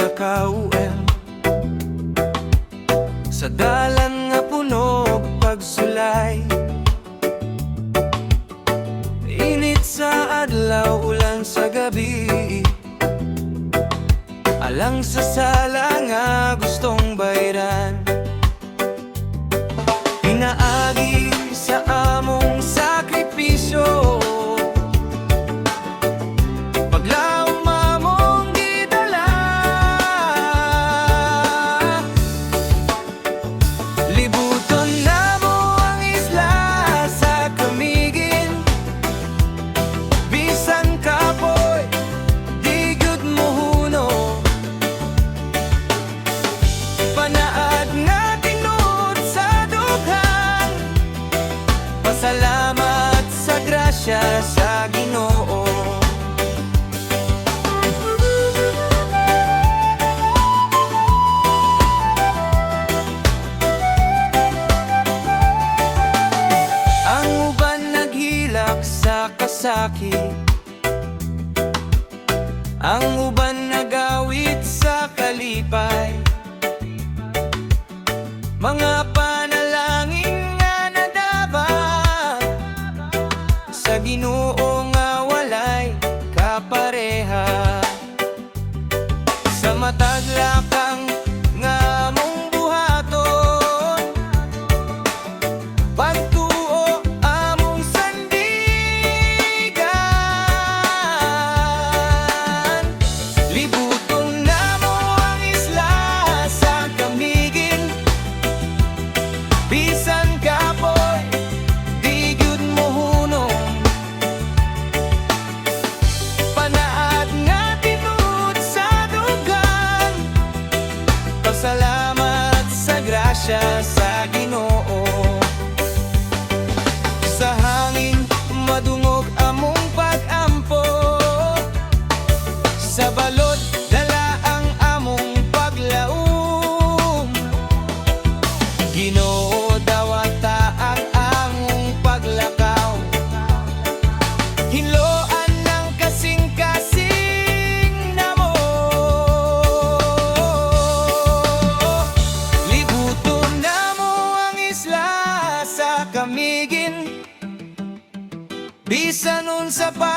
pagkakauel sa dalan nga punog pagsulay. Init sa adlaw, ulan sa gabi, alang sa sala nga gustong bayran. Pinaagi sa among sakripisyo, paglaom among gidala. Libuton namo ang isla sa kamigin, bisan kapoy di gyud mohuno. Panaad nga tinud sa dughan, pasalamat sa grasya sa Ginoo. Ang uban naghilak sa kasakit, ang uban nagawit sa kalipay. Mga panalangin nga nadapat sa Ginoo nga walay kapareha. Sa matag lakang nga mong buhaton, pagtuo among sandigan. Libuton namo ang isla sa kamigin, bisan kapoy di gyud mohunong. Panaad nga tinud sa dughan, pasalamat sa grasya sa Ginoo. Sa hangin madungog among pag-ampo, sa balod dala ang among paglaom. Ginoo dawata ang among paglakaw, hinloan ng kasing-kasing namo. Libuton namo ang isla sa kamigin, bisan unsa pa